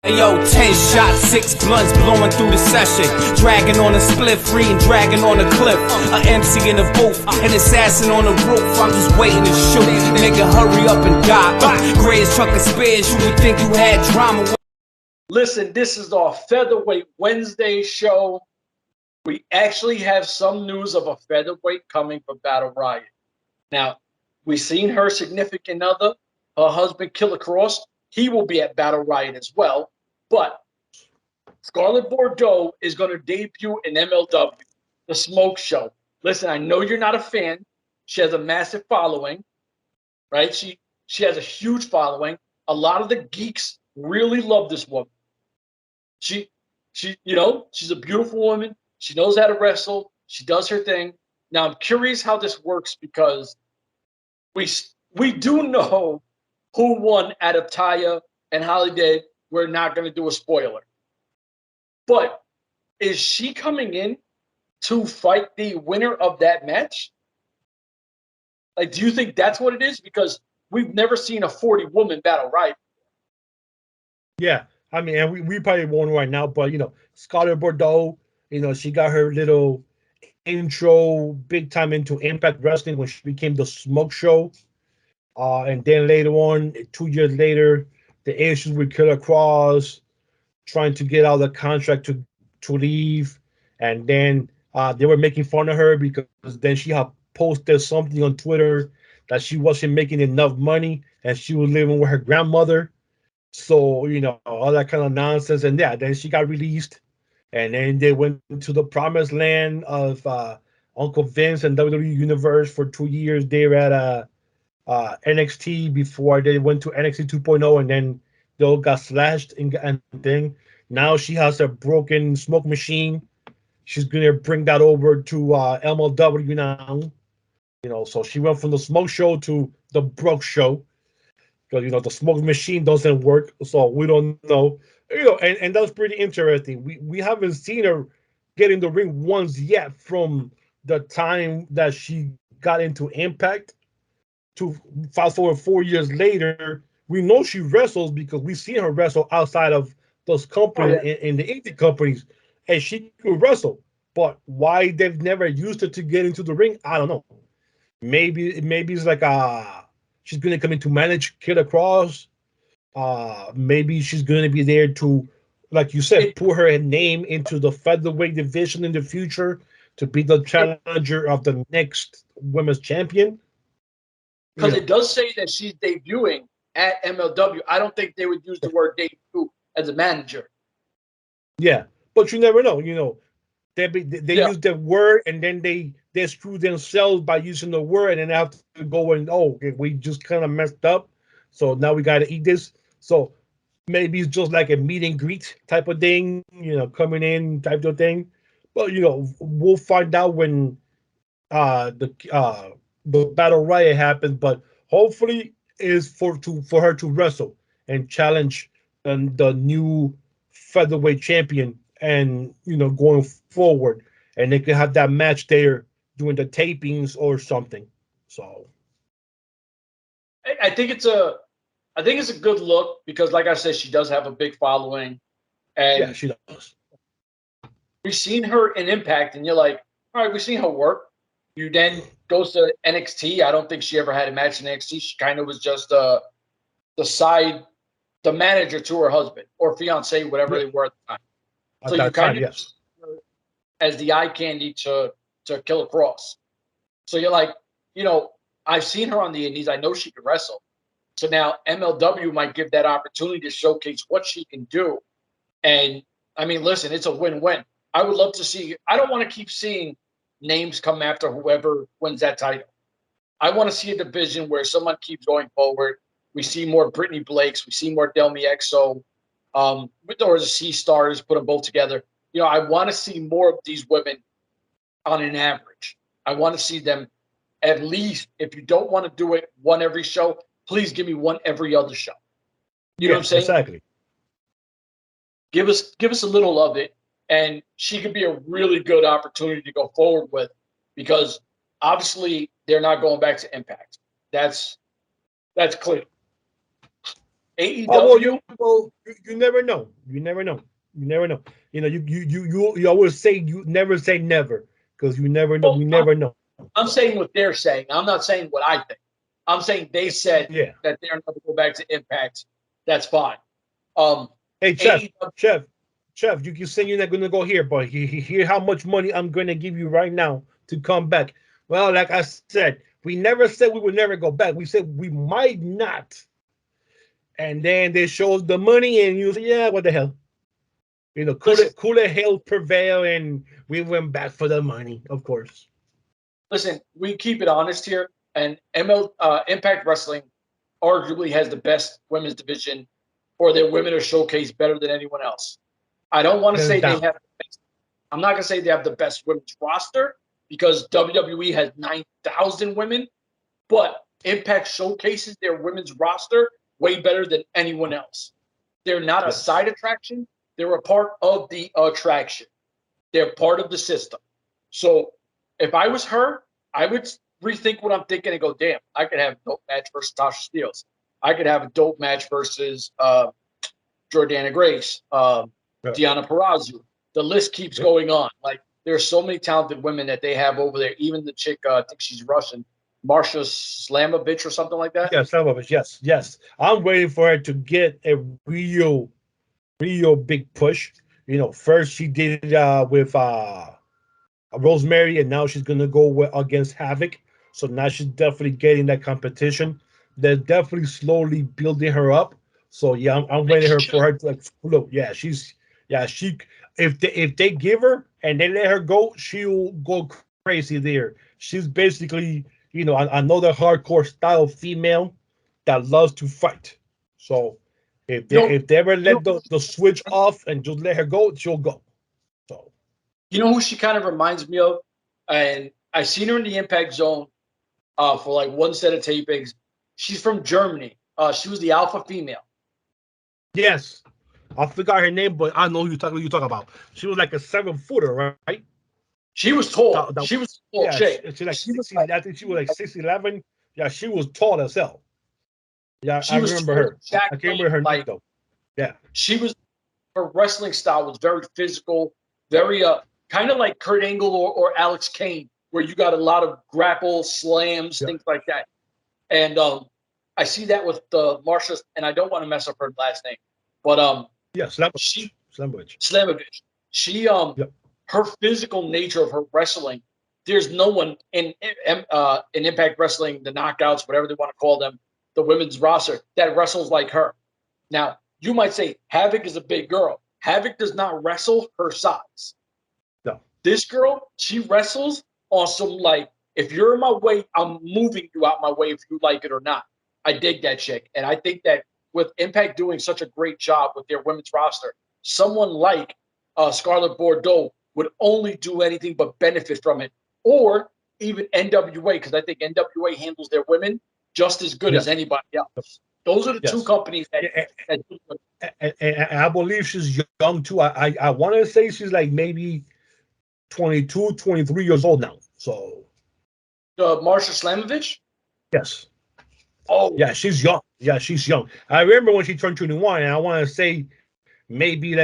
Yo, 10 shots, 6 blunts blowing through the session. Dragging on a split, free and dragging on a cliff. A MC in the booth, an assassin on the roof. I'm just waiting to shoot. Nigga, hurry up and die. Greatest truck of spares, you would think you had drama. Listen, this is our Featherweight Wednesday show. We actually have some news of a featherweight coming for Battle Riot. Now, we've seen her significant other, her husband, Ikuro Kwon. He will be at Battle Riot as well. But Scarlett Bordeaux is going to debut in MLW, the Smoke Show. Listen, I know you're not a fan. She has a massive following, right? She has a huge following. A lot of the geeks really love this woman. She, she's a beautiful woman. She knows how to wrestle. She does her thing. Now, I'm curious how this works because we do know who won out of Taya and Holiday. We're not going to do a spoiler. But is she coming in to fight the winner of that match? Like, do you think that's what it is? Because we've never seen a 40-woman battle, right? Yeah. I mean, and we probably won't right now, but, Scarlett Bordeaux, she got her little intro big time into Impact Wrestling when she became the Smoke Show. And then later on, 2 years later, the issues with Ikuro Kwon, trying to get out of the contract to leave. And then they were making fun of her because then she had posted something on Twitter that she wasn't making enough money and she was living with her grandmother. So, all that kind of nonsense. And yeah, then she got released. And then they went to the promised land of Uncle Vince and WWE Universe for 2 years. They were at NXT before they went to NXT 2.0, and then they all got slashed and thing. Now she has a broken smoke machine. She's gonna bring that over to MLW now. So she went from the Smoke Show to the Broke Show because the smoke machine doesn't work, so we don't know. And that's pretty interesting. We haven't seen her get in the ring once yet from the time that she got into Impact. To fast forward 4 years later, we know she wrestles because we've seen her wrestle outside of those companies in the indie companies, and she could wrestle. But why they've never used her to get into the ring, I don't know. Maybe it's like she's gonna come in to manage Ikuro Kwon. Maybe she's gonna be there to, like you said, put her name into the featherweight division in the future to be the challenger of the next women's champion. Because it does say that she's debuting at MLW. I don't think they would use the word debut as a manager. Yeah, but you never know. They use the word and then they screw themselves by using the word, and then they have to go and we just kind of messed up, so now we got to eat this. So maybe it's just like a meet and greet type of thing, coming in type of thing. But we'll find out when the Battle Riot happens, but hopefully is for her to wrestle and challenge the new featherweight champion, and going forward, and they could have that match there during the tapings or something. So I think it's a good look because, like I said, she does have a big following, and yeah, she does. We've seen her in Impact, and you're like, all right, we've seen her work. You then goes to NXT. I don't think she ever had a match in NXT. She kind of was just the manager to her husband or fiance, whatever they were at the time. So you kind of as the eye candy to Ikuro Kwon. So you're like, I've seen her on the indies. I know she can wrestle. So now MLW might give that opportunity to showcase what she can do. And I mean, listen, it's a win-win. I would love to see. I don't want to keep seeing names come after whoever wins that title. I want to see a division where someone keeps going forward. We see more Brittany Blakes. We see more Delmi Exo. Or the C Stars, put them both together. I want to see more of these women on an average. I want to see them at least, if you don't want to do it one every show, please give me one every other show. You know what I'm saying? Exactly. Give us a little of it, and she could be a really good opportunity to go forward with, because obviously they're not going back to Impact. That's clear. AEW. You never know. You never know. You never know. You know, you always say you never say never because you never know. Well, We never know. I'm saying what they're saying. I'm not saying what I think. I'm saying they said Yeah. that they're going to go back to Impact. That's fine. Hey, Chef, AEW, you keep saying you're not going to go here, but hear how much money I'm going to give you right now to come back. Well, like I said, we never said we would never go back. We said we might not. And then they show us the money, and you say, yeah, what the hell? You know, cooler hell prevail, and we went back for the money, of course. listen, we keep it honest here, and Impact Wrestling arguably has the best women's division, or their women are showcased better than anyone else. I don't want to say they have. I'm not gonna say they have the best women's roster because WWE has 9,000 women, but Impact showcases their women's roster way better than anyone else. They're not a side attraction; they're a part of the attraction. They're part of the system. So if I was her, I would rethink what I'm thinking and go, damn, I could have a dope match versus Tasha Steelz. I could have a dope match versus Jordana Grace, Deonna Purrazzo. The list keeps going on. Like, there's so many talented women that they have over there. Even the chick, I think she's Russian, Marsha Slamovich or something like that. Yeah, Slamovich, yes. I'm waiting for her to get a real big push. You know, first she did it with Rosemary, and now she's gonna go against Havoc. So now she's definitely getting that competition. They're definitely slowly building her up. So yeah, I'm waiting for her to explode. Yeah, she if they give her and they let her go, she'll go crazy there. She's basically, you know, another hardcore style female that loves to fight. So if they ever let the switch off and just let her go, she'll go. So you know who she kind of reminds me of? And I seen her in the Impact Zone for like one set of tapings. She's from Germany. She was the alpha female. Yes, I forgot her name, but I know who you talk about. She was like a 7-footer, right? She was tall. She was tall. Yeah, she like 60. I think she was like 6'11". Yeah, she was tall as hell. Yeah, I remember her. I can't remember her name though. Yeah, her wrestling style was very physical, very kind of like Kurt Angle or Alex Kane, where you got a lot of grapple, slams, things like that. And I see that with Marsha, and I don't want to mess up her last name, but Slamovich. She her physical nature of her wrestling. There's no one in Impact Wrestling, the Knockouts, whatever they want to call them, the women's roster that wrestles like her. Now, you might say Havoc is a big girl. Havoc does not wrestle her size. No. This girl, she wrestles on some like, if you're in my way, I'm moving you out my way if you like it or not. I dig that chick. And I think that with Impact doing such a great job with their women's roster, someone like Scarlett Bordeaux would only do anything but benefit from it. Or even N.W.A, because I think N.W.A handles their women just as good as anybody else. Those are the two companies that do it. And I believe she's young too. I want to say she's like maybe 22, 23 years old now. So Marsha Slamovich? Yes. Oh. Yeah, she's young. Yeah, she's young. I remember when she turned 21, and I want to say maybe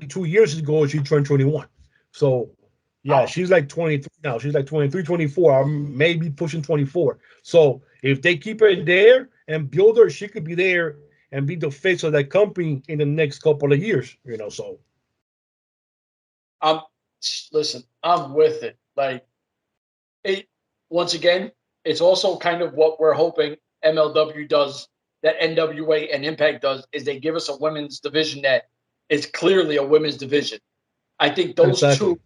2 years ago she turned 21. So yeah, she's like 23 now. She's like 23, 24, or maybe pushing 24. So if they keep her there and build her, she could be there and be the face of that company in the next couple of years, you know. So listen, I'm with it. Like, once again, it's also kind of what we're hoping MLW does, that N.W.A and Impact does, is they give us a women's division that is clearly a women's division. I think those two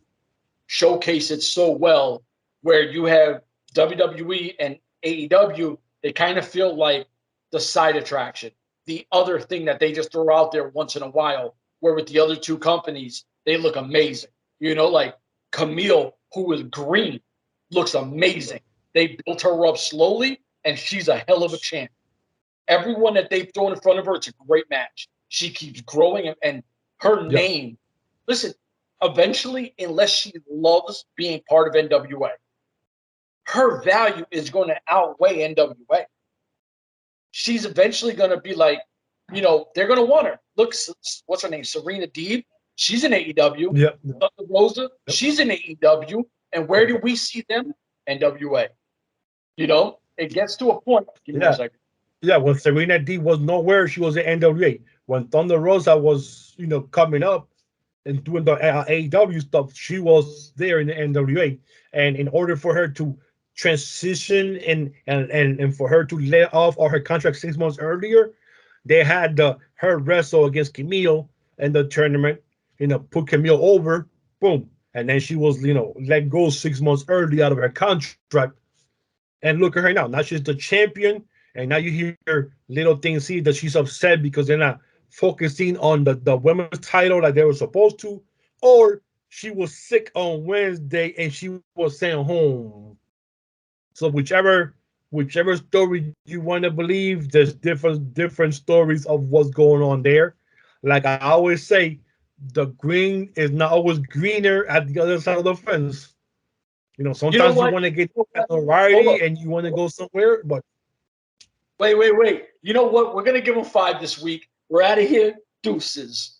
showcase it so well, where you have WWE and AEW, they kind of feel like the side attraction, the other thing that they just throw out there once in a while, where with the other two companies, they look amazing. You know, like Camille, who is green, looks amazing. They built her up slowly, and she's a hell of a champ. Everyone that they've thrown in front of her, it's a great match. She keeps growing, and her name, listen, eventually, unless she loves being part of N.W.A, her value is going to outweigh N.W.A. She's eventually going to be like, you know, they're going to want her. Look, what's her name? Serena Deeb. She's in AEW. Yep. Thunder Rosa. She's in AEW. And where do we see them? N.W.A. You know, it gets to a point. Give me a second. Yeah, when Serena D was nowhere, she was at N.W.A. When Thunder Rosa was, you know, coming up and doing the AEW stuff, she was there in the N.W.A. And in order for her to transition and for her to let off all her contract 6 months earlier, they had her wrestle against Camille in the tournament, you know, put Camille over, boom. And then she was, you know, let go 6 months early out of her contract. And look at her now. Now she's the champion. And now you hear little things see that she's upset because they're not focusing on the women's title like they were supposed to. Or she was sick on Wednesday and she was sent home. So whichever story you want to believe, there's different stories of what's going on there. Like I always say, the green is not always greener at the other side of the fence. You know, sometimes you want to get notoriety and you want to go somewhere, but wait. You know what? We're gonna give them 5 this week. We're out of here. Deuces.